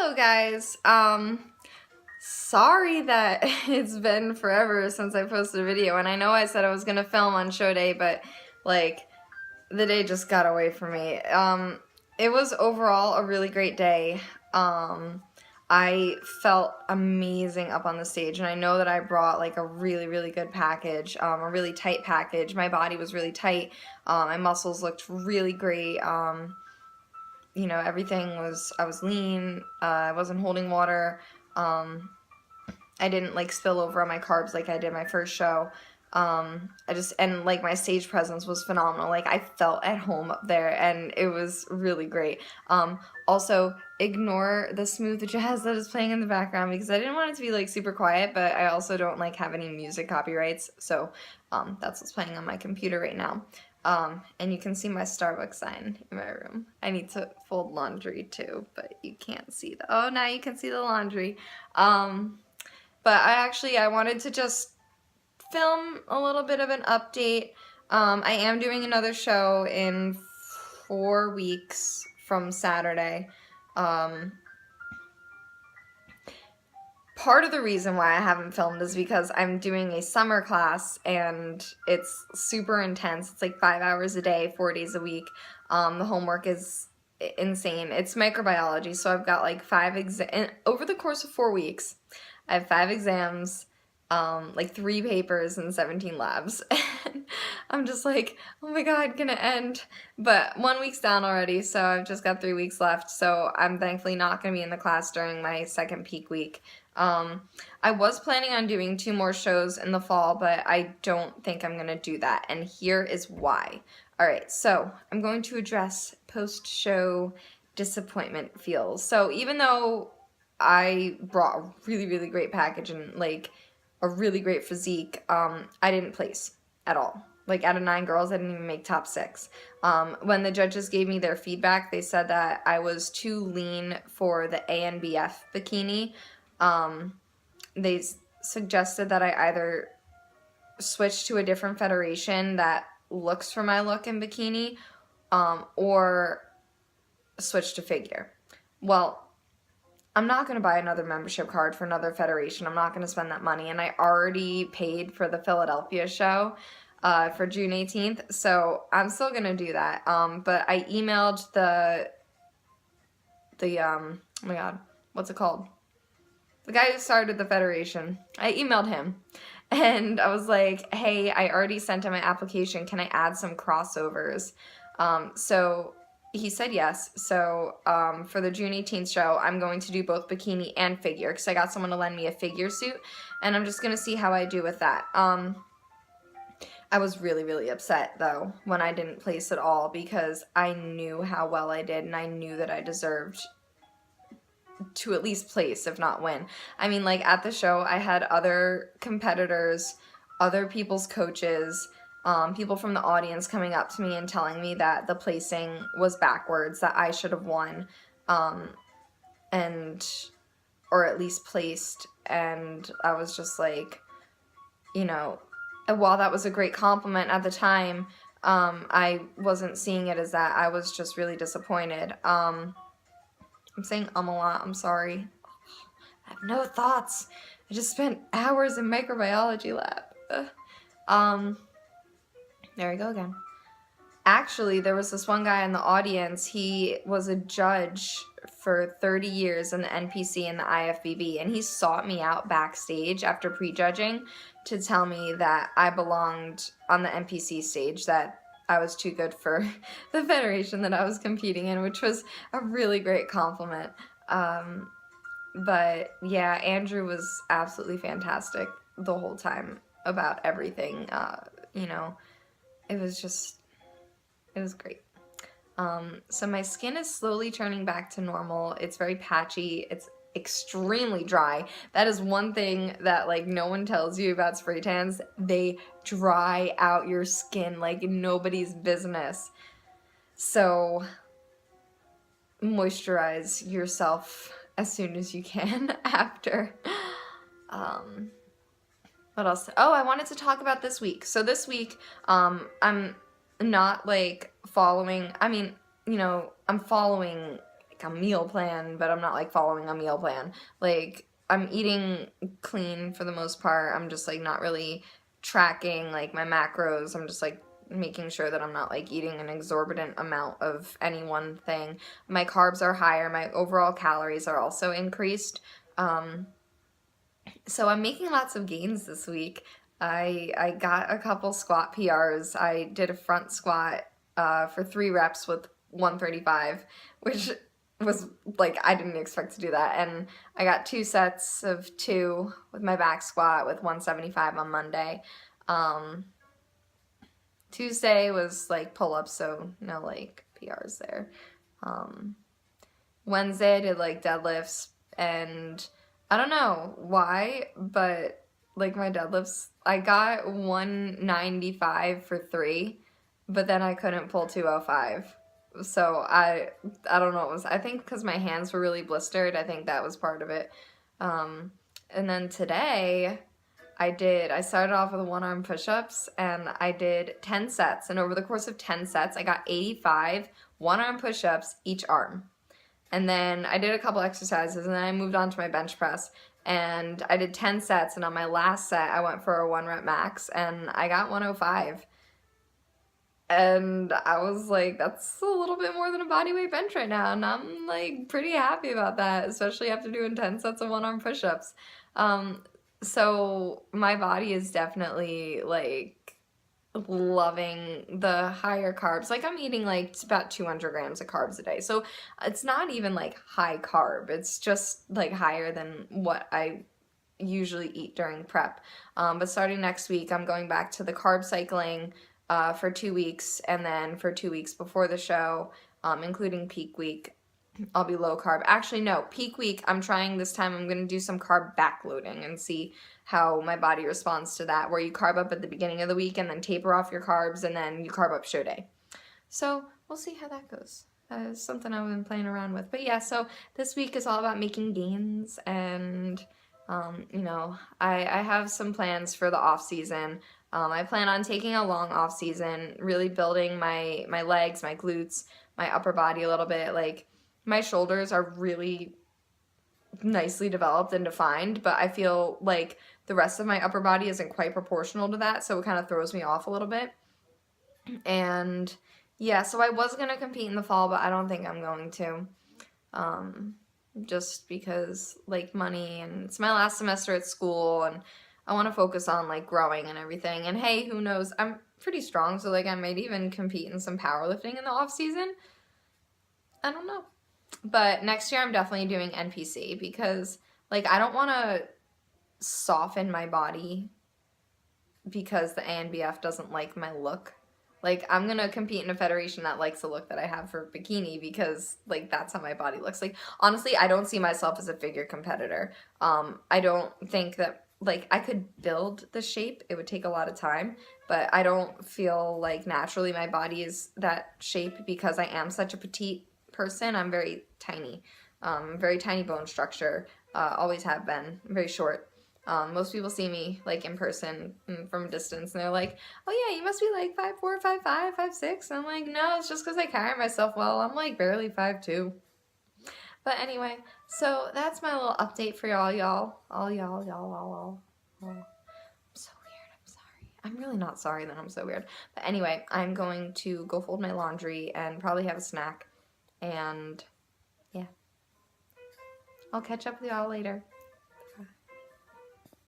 Hello guys, sorry that it's been forever since I posted a video, and I know I said I was gonna film on show day, but like the day just got away from me. It was overall a really great day. I felt amazing up on the stage, and I know that I brought like a really good package, a really tight package. My body was really tight, my muscles looked really great. You know, everything was, I was lean, I wasn't holding water, I didn't like spill over on my carbs like I did my first show. And like my stage presence was phenomenal. Like I felt at home up there and it was really great. Also, ignore the smooth jazz that is playing in the background because I didn't want it to be like super quiet, but I also don't like have any music copyrights, so that's what's playing on my computer right now. And you can see my Starbucks sign in my room. I need to fold laundry too, but you can't see the, oh, now you can see the laundry. But I wanted to just film a little bit of an update. I am doing another show in 4 weeks from Saturday. Part of the reason why I haven't filmed is because I'm doing a summer class and it's super intense. It's like 5 hours a day, 4 days a week. The homework is insane. It's microbiology, so I've got like 5 exams. Over the course of 4 weeks, I have 5 exams, like 3 papers and 17 labs. And I'm just like, oh my god, gonna end. But 1 week's down already, so I've just got 3 weeks left, so I'm thankfully not gonna be in the class during my second peak week. I was planning on doing 2 more shows in the fall, but I don't think I'm gonna do that, and here is why. Alright, so I'm going to address post-show disappointment feels. So even though I brought a really great package and like a really great physique, I didn't place at all. Like out of 9 girls, I didn't even make top 6. When the judges gave me their feedback, they said that I was too lean for the ANBF bikini. They suggested that I either switch to a different federation that looks for my look in bikini, or switch to figure. Well, I'm not going to buy another membership card for another federation. I'm not going to spend that money, and I already paid for the Philadelphia show for June 18th, so I'm still going to do that. But I emailed the oh my god, what's it called? The guy who started the federation. I emailed him, and I was like, hey, I already sent in my application. Can I add some crossovers? So he said yes. So for the June 18th show, I'm going to do both bikini and figure because I got someone to lend me a figure suit, and I'm just going to see how I do with that. I was really upset, though, when I didn't place at all because I knew how well I did, and I knew that I deserved to at least place, if not win. I mean, like, at the show, I had other competitors, other people's coaches, people from the audience coming up to me and telling me that the placing was backwards, that I should have won, or at least placed, and I was just like, you know, while that was a great compliment at the time, I wasn't seeing it as that. I was just really disappointed. I'm saying a lot, I'm sorry. I have no thoughts. I just spent hours in microbiology lab. There we go again. Actually, there was this one guy in the audience, he was a judge for 30 years in the NPC and the IFBB, and he sought me out backstage after prejudging to tell me that I belonged on the NPC stage, that I was too good for the federation that I was competing in, which was a really great compliment. But yeah, Andrew was absolutely fantastic the whole time about everything. You know, it was great. So my skin is slowly turning back to normal. It's very patchy. It's extremely dry. That is one thing that like no one tells you about spray tans. They dry out your skin like nobody's business. So moisturize yourself as soon as you can after. What else? Oh, I wanted to talk about this week. So this week, I'm not like following, I mean, you know, I'm following a meal plan, but I'm not like following a meal plan. Like, I'm eating clean for the most part. I'm just like not really tracking like my macros. I'm just like making sure that I'm not like eating an exorbitant amount of any one thing. My carbs are higher. My overall calories are also increased. So I'm making lots of gains this week. I got a couple squat PRs. I did a front squat for 3 reps with 135, which was like, I didn't expect to do that. And I got 2 sets of 2 with my back squat with 175 on Monday. Tuesday was like pull-ups, so no like PRs there. Wednesday I did like deadlifts, and I don't know why, but like my deadlifts, I got 195 for 3, but then I couldn't pull 205. So I don't know what it was. I think because my hands were really blistered, I think that was part of it. And then today I started off with 1-arm push-ups, and I did 10 sets, and over the course of 10 sets I got 85 1-arm push-ups each arm. And then I did a couple exercises, and then I moved on to my bench press, and I did 10 sets, and on my last set I went for a 1-rep max, and I got 105. And I was like, that's a little bit more than a bodyweight bench right now, and I'm like pretty happy about that, especially after doing 10 sets of 1-arm push-ups. So my body is definitely like loving the higher carbs. Like, I'm eating like about 200 grams of carbs a day, so it's not even like high carb, it's just like higher than what I usually eat during prep. But starting next week I'm going back to the carb cycling for 2 weeks, and then for 2 weeks before the show, including peak week, I'll be low carb. Actually, no, peak week, I'm trying this time, I'm going to do some carb backloading and see how my body responds to that, where you carb up at the beginning of the week and then taper off your carbs, and then you carb up show day. So we'll see how that goes. It's something I've been playing around with. But yeah, so this week is all about making gains, and you know, I have some plans for the off season. I plan on taking a long off season, really building my legs, my glutes, my upper body a little bit. Like, my shoulders are really nicely developed and defined, but I feel like the rest of my upper body isn't quite proportional to that, so it kind of throws me off a little bit. And yeah, so I was going to compete in the fall, but I don't think I'm going to. Just because, like, money, and it's my last semester at school, and I want to focus on, like, growing and everything. And hey, who knows, I'm pretty strong, so, like, I might even compete in some powerlifting in the off season. I don't know. But next year I'm definitely doing NPC, because, like, I don't want to soften my body because the ANBF doesn't like my look. Like, I'm going to compete in a federation that likes the look that I have for bikini, because, like, that's how my body looks. Like, honestly, I don't see myself as a figure competitor. I don't think that, like, I could build the shape. It would take a lot of time, but I don't feel like naturally my body is that shape, because I am such a petite person. I'm very tiny bone structure, always have been. I'm very short. Most people see me, like, in person from a distance, and they're like, oh yeah, you must be like 5'4", 5'5", 5'6". And I'm like, no, it's just because I carry myself well. I'm like barely 5'2". But anyway, so that's my little update for y'all. I'm so weird, I'm sorry. I'm really not sorry that I'm so weird. But anyway, I'm going to go fold my laundry and probably have a snack. And yeah, I'll catch up with y'all later.